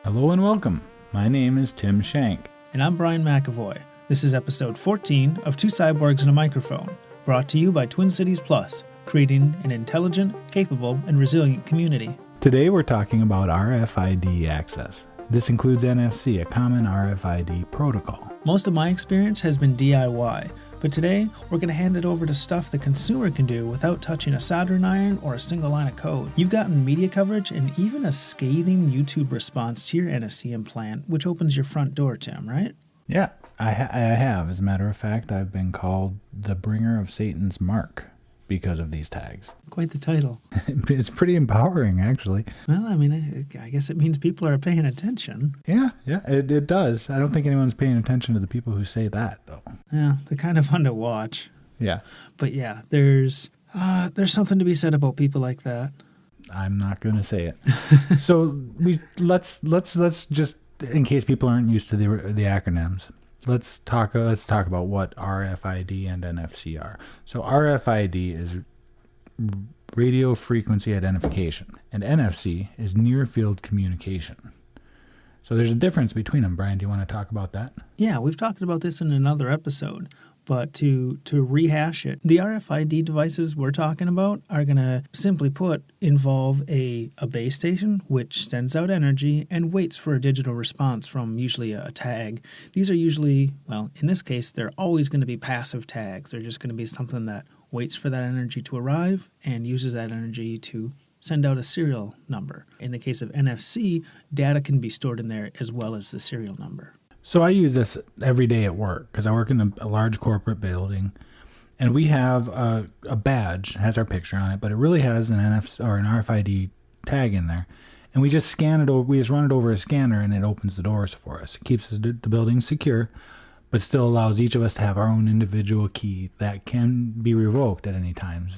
Hello and welcome. My name is Tim Shank. And I'm Brian McAvoy. This is episode 14 of Two Cyborgs and a Microphone, brought to you by Twin Cities Plus, creating an intelligent, capable, and resilient community. Today we're talking about RFID access. This includes NFC, a common RFID protocol. Most of my experience has been DIY, but today we're going to hand it over to stuff the consumer can do without touching a soldering iron or a single line of code. You've gotten media coverage and even a scathing YouTube response to your NFC implant, which opens your front door, Tim, right? Yeah, I have. As a matter of fact, I've been called the bringer of Satan's mark because of these tags. Quite the title. It's pretty empowering, actually. Well, I mean, I guess it means people are paying attention. Yeah, it does. I don't think anyone's paying attention to the people who say that, though. Yeah, they're kind of fun to watch. Yeah. But yeah, there's something to be said about people like that. I'm not going to say it. So let's just, in case people aren't used to the acronyms, let's talk about what RFID and NFC are. So RFID is radio frequency identification, and NFC is near field communication. So there's a difference between them. Brian, do you want to talk about that? Yeah, we've talked about this in another episode, but to rehash it, the RFID devices we're talking about are going to, simply put, involve a base station which sends out energy and waits for a digital response from usually a tag. These are usually, well, in this case, they're always going to be passive tags. They're just going to be something that waits for that energy to arrive and uses that energy to send out a serial number. In the case of NFC, data can be stored in there as well as the serial number. So I use this every day at work because I work in a large corporate building, and we have a badge, has our picture on it, but it really has an NFC or an RFID tag in there. And we just scan it over, we just run it over a scanner and it opens the doors for us. It keeps the building secure, but still allows each of us to have our own individual key that can be revoked at any time,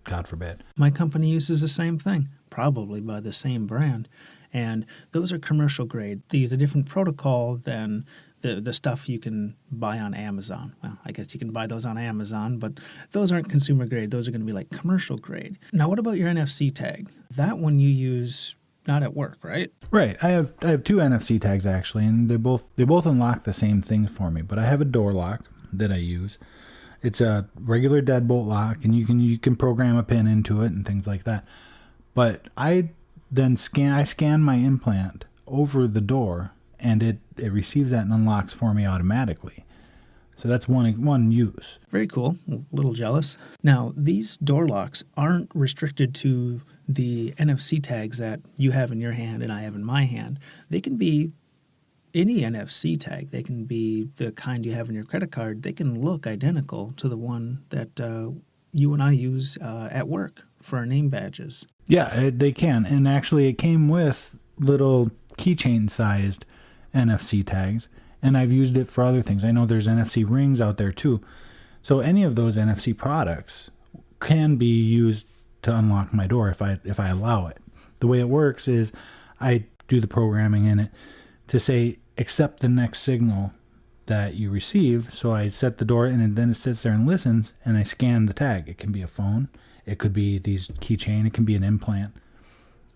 God forbid. My company uses the same thing, probably by the same brand. And those are commercial grade. They use a different protocol than the stuff you can buy on Amazon. Well, I guess you can buy those on Amazon, but those aren't consumer grade. Those are going to be like commercial grade. Now, what about your NFC tag? That one you use not at work, right? Right. I have two NFC tags actually, and they both unlock the same things for me. But I have a door lock that I use. It's a regular deadbolt lock, and you can program a pin into it and things like that. But I scan my implant over the door, and it receives that and unlocks for me automatically. So that's one use. Very cool. A little jealous. Now, these door locks aren't restricted to the NFC tags that you have in your hand and I have in my hand. They can be any NFC tag. They can be the kind you have in your credit card. They can look identical to the one that you and I use at work for our name badges. Yeah, they can. And actually, it came with little keychain-sized NFC tags, and I've used it for other things. I know there's NFC rings out there, too. So any of those NFC products can be used to unlock my door if I allow it. The way it works is I do the programming in it to say, accept the next signal that you receive. So I set the door, and then it sits there and listens, and I scan the tag. It can be a phone. It could be these keychain. It can be an implant,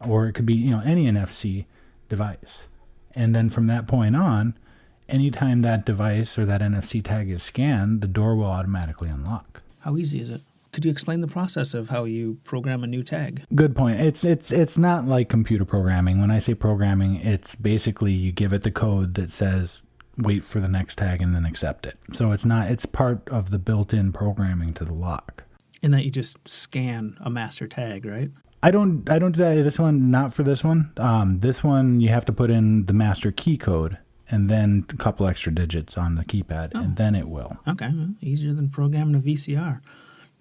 or it could be any NFC device. And then from that point on, anytime that device or that NFC tag is scanned, the door will automatically unlock. How easy is it? Could you explain the process of how you program a new tag? Good point. It's not like computer programming. When I say programming, it's basically you give it the code that says wait for the next tag and then accept it. So it's part of the built-in programming to the lock. In that you just scan a master tag, right? I don't do that. This one, not for this one. This one, you have to put in the master key code and then a couple extra digits on the keypad, and then it will. Okay, well, easier than programming a VCR.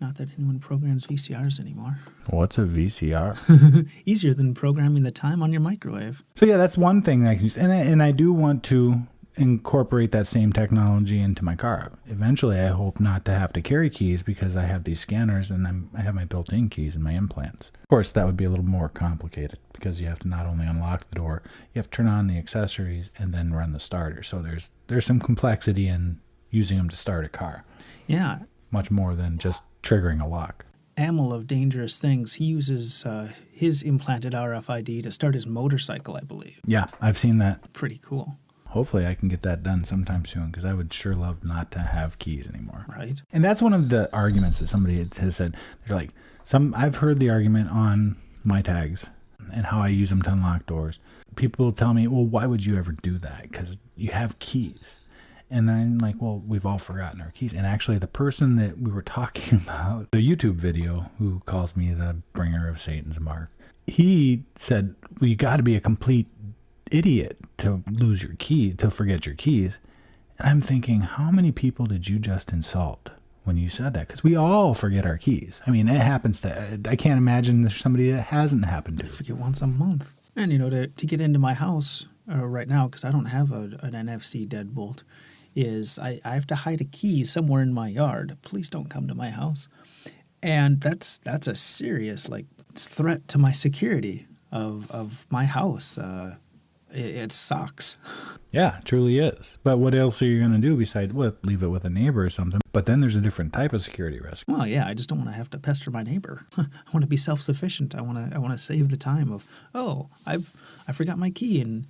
Not that anyone programs VCRs anymore. What's a VCR? Easier than programming the time on your microwave. So yeah, that's one thing I can use, and I do want to incorporate that same technology into my car. Eventually, I hope not to have to carry keys because I have these scanners and I have my built-in keys in my implants. Of course, that would be a little more complicated because you have to not only unlock the door, you have to turn on the accessories and then run the starter. So there's some complexity in using them to start a car. Yeah. Much more than just triggering a lock. ammo of dangerous things. He uses his implanted RFID to start his motorcycle, I believe. Yeah, I've seen that. Pretty cool. Hopefully I can get that done sometime soon, because I would sure love not to have keys anymore. Right. And that's one of the arguments that somebody has said. They're like, I've heard the argument on my tags and how I use them to unlock doors. People tell me, well, why would you ever do that? Because you have keys. And then I'm like, well, we've all forgotten our keys. And actually, the person that we were talking about, the YouTube video, who calls me the bringer of Satan's mark, he said, well, you got to be a complete idiot to lose your key, to forget your keys. And I'm thinking, how many people did you just insult when you said that? Because we all forget our keys. I mean, it happens to, I can't imagine there's somebody that hasn't happened to. I forget once a month. And, to get into my house right now, because I don't have an NFC deadbolt, is I have to hide a key somewhere in my yard. Please don't come to my house. And that's a serious threat to my security of my house. It sucks. Yeah, it truly is. But what else are you going to do besides leave it with a neighbor or something? But then there's a different type of security risk. Well, yeah, I just don't want to have to pester my neighbor. I want to be self-sufficient. I want to save the time of, I forgot my key, and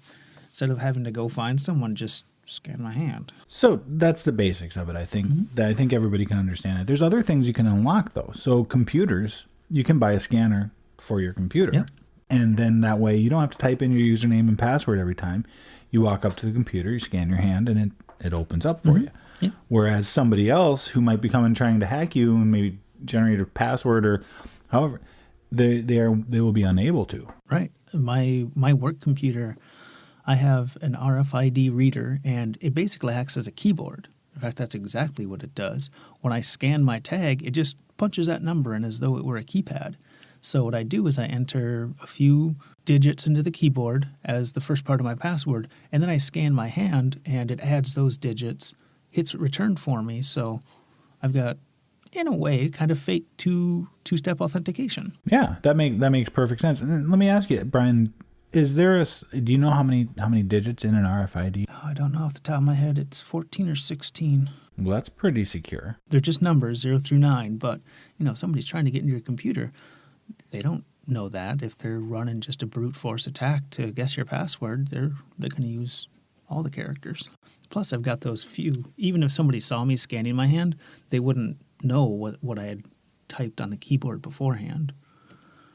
instead of having to go find someone, just scan my hand. So that's the basics of it, I think. Mm-hmm. I think everybody can understand it. There's other things you can unlock, though. So computers, you can buy a scanner for your computer. Yep. And then that way you don't have to type in your username and password every time. You walk up to the computer, you scan your hand, and it opens up for you. Yeah. Whereas somebody else who might be coming trying to hack you and maybe generate a password or however, they will be unable to. Right. My work computer, I have an RFID reader, and it basically acts as a keyboard. In fact, that's exactly what it does. When I scan my tag, it just punches that number in as though it were a keypad. So what I do is I enter a few digits into the keyboard as the first part of my password, and then I scan my hand, and it adds those digits, hits return for me. So I've got, in a way, kind of fake two-step authentication. Yeah, that makes perfect sense. And then let me ask you, Brian, do you know how many digits in an RFID? Oh, I don't know off the top of my head. It's 14 or 16. Well, that's pretty secure. They're just numbers, 0 through 9. But, somebody's trying to get into your computer. They don't know that. If they're running just a brute force attack to guess your password, they're going to use all the characters. Plus, I've got those few. Even if somebody saw me scanning my hand, they wouldn't know what I had typed on the keyboard beforehand.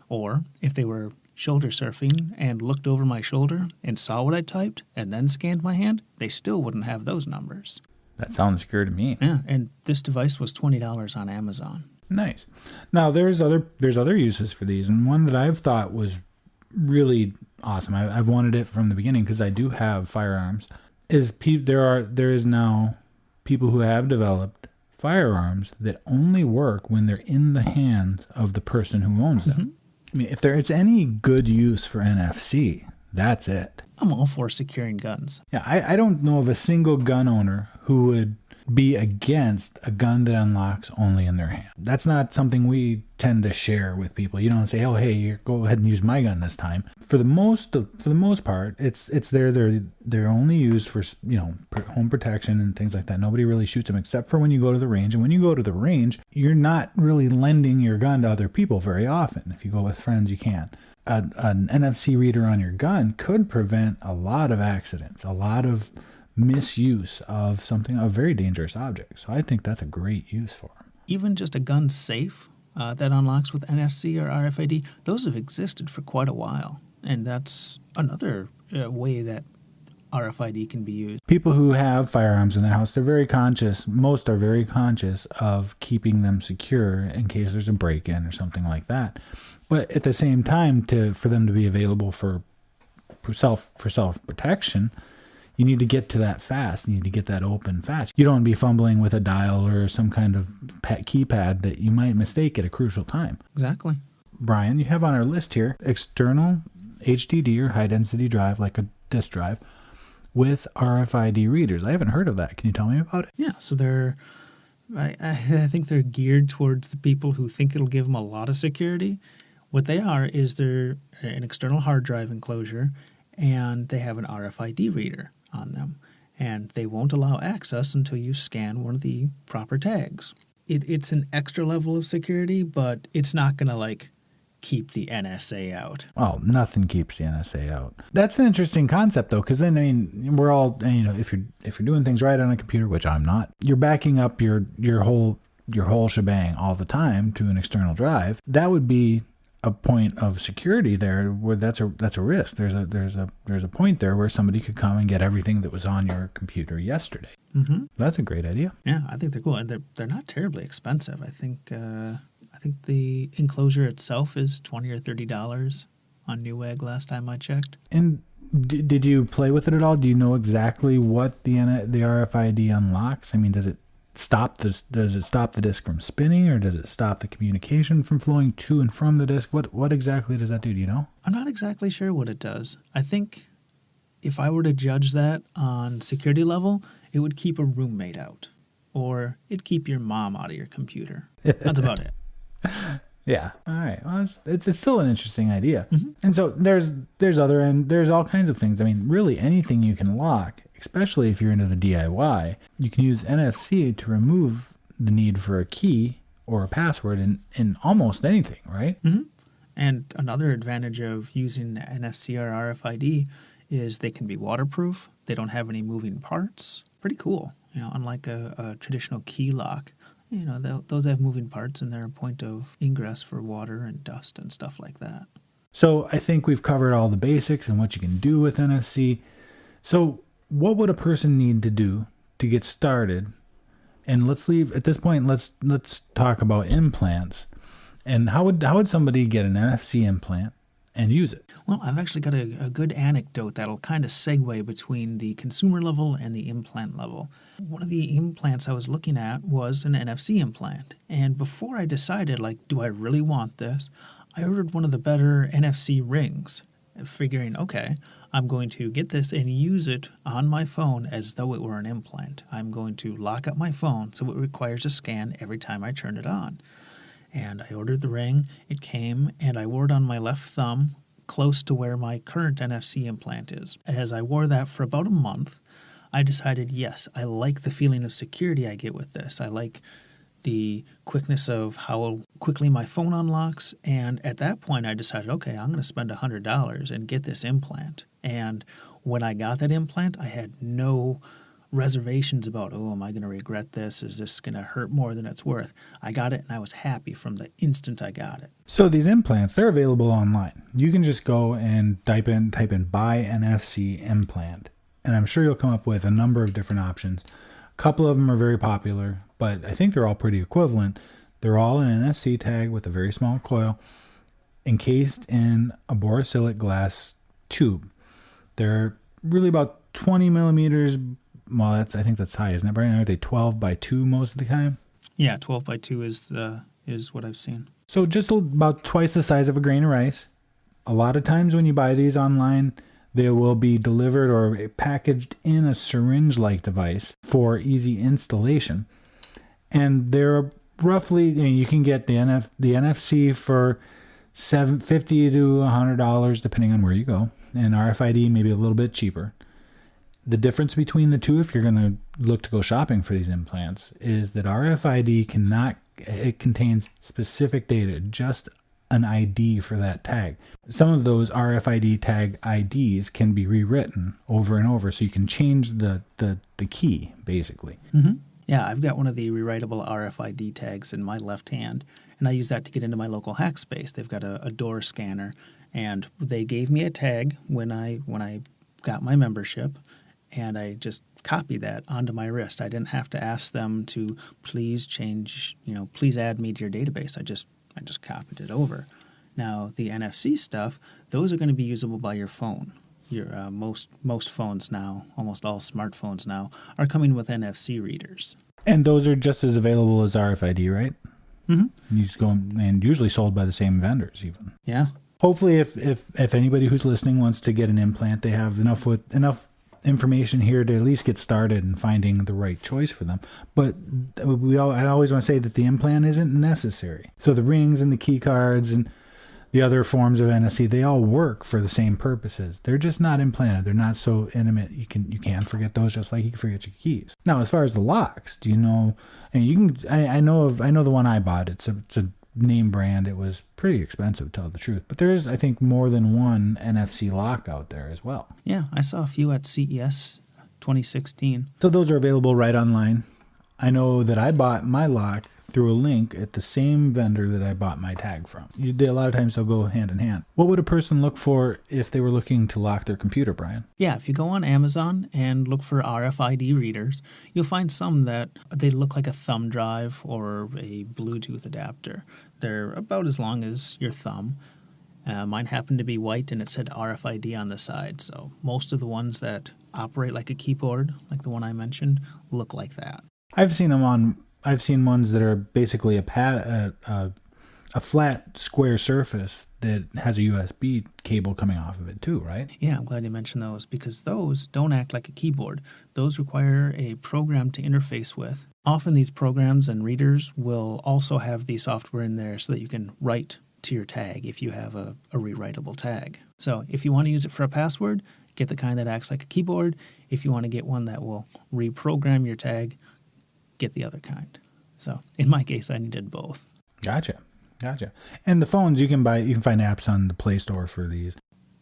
Or if they were shoulder surfing and looked over my shoulder and saw what I typed and then scanned my hand, they still wouldn't have those numbers. That sounds secure to me. Yeah, and this device was $20 on Amazon. Nice. Now there's other uses for these, and one that I've thought was really awesome. I've wanted it from the beginning because I do have firearms. There is now people who have developed firearms that only work when they're in the hands of the person who owns them. Mm-hmm. I mean, if there is any good use for NFC, that's it. I'm all for securing guns. Yeah, I don't know of a single gun owner who would be against a gun that unlocks only in their hand. That's not something we tend to share with people. You don't say, "Oh, hey, go ahead and use my gun this time." For the most part, it's they're only used for home protection and things like that. Nobody really shoots them except for when you go to the range. And when you go to the range, you're not really lending your gun to other people very often. If you go with friends, you can. An NFC reader on your gun could prevent a lot of accidents, a lot of misuse of a very dangerous object. So I think that's a great use for them. Even just a gun safe that unlocks with NFC or RFID, those have existed for quite a while. And that's another way that RFID can be used. People who have firearms in their house, most are very conscious of keeping them secure in case there's a break-in or something like that. But at the same time, for them to be available for self-protection, you need to get to that fast. You need to get that open fast. You don't want to be fumbling with a dial or some kind of keypad that you might mistake at a crucial time. Exactly. Brian, you have on our list here external HDD or high-density drive, like a disk drive, with RFID readers. I haven't heard of that. Can you tell me about it? Yeah, so I think they're geared towards the people who think it'll give them a lot of security. What they are is they're an external hard drive enclosure, and they have an RFID reader on them. And they won't allow access until you scan one of the proper tags. it's an extra level of security, but it's not going to like keep the NSA out. Oh, nothing keeps the NSA out. That's an interesting concept though, because then, I mean, we're all, you know, if you're doing things right on a computer, which I'm not, you're backing up your whole shebang all the time to an external drive. That would be a point of security there where that's a risk. There's a point there where somebody could come and get everything that was on your computer yesterday. Mm-hmm. That's a great idea. Yeah, I think they're cool, and they're not terribly expensive. I think the enclosure itself is $20 or $30 on Newegg last time I checked. And did you play with it at all? Do you know exactly what the RFID unlocks? I mean, does it stop the disk from spinning, or does it stop the communication from flowing to and from the disk? What exactly does that do? Do you know? I'm not exactly sure what it does. I think if I were to judge that on security level, it would keep a roommate out, or it'd keep your mom out of your computer. That's about it. Yeah. All right. Well, it's still an interesting idea. Mm-hmm. And so there's all kinds of things. I mean, really anything you can lock, especially if you're into the DIY, you can use NFC to remove the need for a key or a password in almost anything, right? Mm-hmm. And another advantage of using NFC or RFID is they can be waterproof. They don't have any moving parts. Pretty cool. You know, unlike a traditional key lock. You know, those have moving parts, and they're a point of ingress for water and dust and stuff like that. So I think we've covered all the basics and what you can do with NFC. So what would a person need to do to get started? And let's talk about implants. And how would somebody get an NFC implant and use it? Well, I've actually got a good anecdote that'll kind of segue between the consumer level and the implant level. One of the implants I was looking at was an NFC implant. And before I decided, like, do I really want this? I ordered one of the better NFC rings, figuring, okay, I'm going to get this and use it on my phone as though it were an implant. I'm going to lock up my phone so it requires a scan every time I turn it on. And I ordered the ring, it came, and I wore it on my left thumb, close to where my current NFC implant is. As I wore that for about a month, I decided, yes, I like the feeling of security I get with this. I like the quickness of how quickly my phone unlocks. And at that point, I decided, okay, I'm going to spend $100 and get this implant. And when I got that implant, I had no reservations about, oh, am I going to regret this? Is this going to hurt more than it's worth? I got it, and I was happy from the instant I got it. So these implants, they're available online. You can just go and type in buy NFC implant, and I'm sure you'll come up with a number of different options. A couple of them are very popular, but I think they're all pretty equivalent. They're all an NFC tag with a very small coil encased in a borosilicate glass tube. They're really about 20 millimeters. Well, I think that's high, isn't it, Brian? Are they 12 by 2 most of the time? Yeah, 12 by 2 is what I've seen. So just about twice the size of a grain of rice. A lot of times when you buy these online, they will be delivered or packaged in a syringe-like device for easy installation. And they're roughly, you can get the NFC for $50 to $100, depending on where you go. And RFID maybe a little bit cheaper. The difference between the two, if you're going to look to go shopping for these implants, is that RFID it contains specific data, just an ID for that tag. Some of those RFID tag IDs can be rewritten over and over, so you can change the key, basically. Mm-hmm. Yeah, I've got one of the rewritable RFID tags in my left hand, and I use that to get into my local hack space. They've got a door scanner, and they gave me a tag when I got my membership, and I just copied that onto my wrist. I didn't have to ask them to please please add me to your database. I just copied it over. Now, the NFC stuff, those are going to be usable by your phone. Your most phones now, almost all smartphones now, are coming with NFC readers. And those are just as available as RFID, right? Mm-hmm. You just go and usually sold by the same vendors even. Yeah. Hopefully, if anybody who's listening wants to get an implant, they have enough information here to at least get started in finding the right choice for them. But I always want to say that the implant isn't necessary. So the rings and the key cards and the other forms of NFC, they all work for the same purposes. They're just not implanted. They're not so intimate. You can forget those just like you can forget your keys. Now, as far as the locks, do you know? And you can. I know the one I bought. It's a name brand. It was pretty expensive, to tell the truth. But there's, I think, more than one NFC lock out there as well. Yeah, I saw a few at CES 2016. So those are available right online. I know that I bought my lock through a link at the same vendor that I bought my tag from. A lot of times they'll go hand in hand. What would a person look for if they were looking to lock their computer, Brian? Yeah, if you go on Amazon and look for RFID readers, you'll find some that they look like a thumb drive or a Bluetooth adapter. They're about as long as your thumb. Mine happened to be white and it said RFID on the side. So most of the ones that operate like a keyboard, like the one I mentioned, look like that. I've seen ones that are basically a flat square surface that has a USB cable coming off of it too, right? Yeah, I'm glad you mentioned those because those don't act like a keyboard. Those require a program to interface with. Often these programs and readers will also have the software in there so that you can write to your tag if you have a rewritable tag. So if you want to use it for a password, get the kind that acts like a keyboard. If you want to get one that will reprogram your tag, get the other kind. So in my case, I needed both. Gotcha. And the phones you can find apps on the Play Store for these.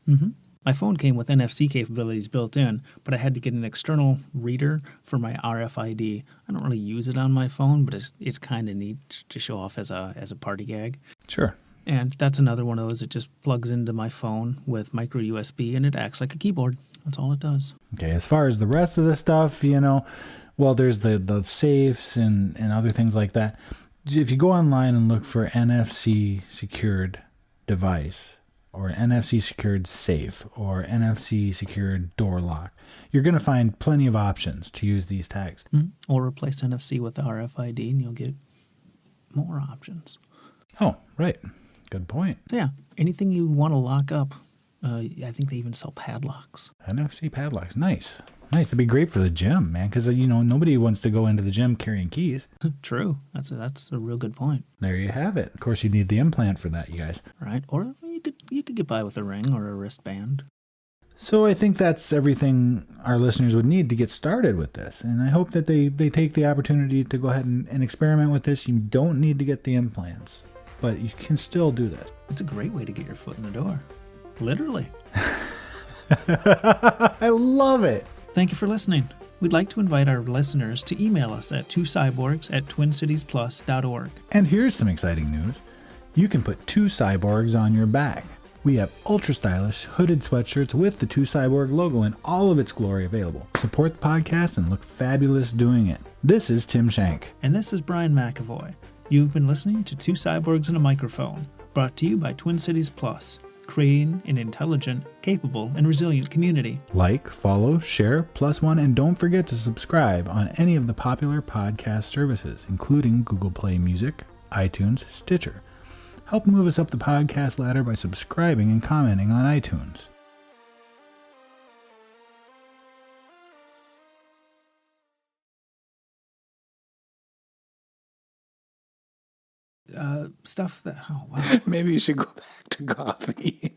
Mm-hmm. My phone came with NFC capabilities built in, but I had to get an external reader for my RFID. I don't really use it on my phone, but it's kind of neat to show off as a party gag. Sure. And that's another one of those. It just plugs into my phone with micro USB and it acts like a keyboard. That's all it does. Okay, as far as the rest of the stuff, well, there's the safes and other things like that. If you go online and look for NFC secured device or NFC secured safe or NFC secured door lock, you're going to find plenty of options to use these tags. Or replace NFC with RFID and you'll get more options. Oh, right. Good point. Yeah. Anything you want to lock up, I think they even sell padlocks. NFC padlocks. Nice. That'd be great for the gym, man, because, nobody wants to go into the gym carrying keys. True. That's a real good point. There you have it. Of course, you need the implant for that, you guys. Right. Or you could get by with a ring or a wristband. So I think that's everything our listeners would need to get started with this. And I hope that they take the opportunity to go ahead and experiment with this. You don't need to get the implants, but you can still do this. It's a great way to get your foot in the door. Literally. I love it. Thank you for listening. We'd like to invite our listeners to email us at twocyborgs@twincitiesplus.org. And here's some exciting news. You can put 2 Cyborgs on your back. We have ultra stylish hooded sweatshirts with the 2 Cyborg logo in all of its glory available. Support the podcast and look fabulous doing it. This is Tim Shank. And this is Brian McAvoy. You've been listening to 2 Cyborgs and a Microphone, brought to you by Twin Cities Plus, creating an intelligent, capable, and resilient community. Like, follow, share, +1, and don't forget to subscribe on any of the popular podcast services, including Google Play Music, iTunes, Stitcher. Help move us up the podcast ladder by subscribing and commenting on iTunes. Stuff that, oh wow. Maybe you should go back to coffee.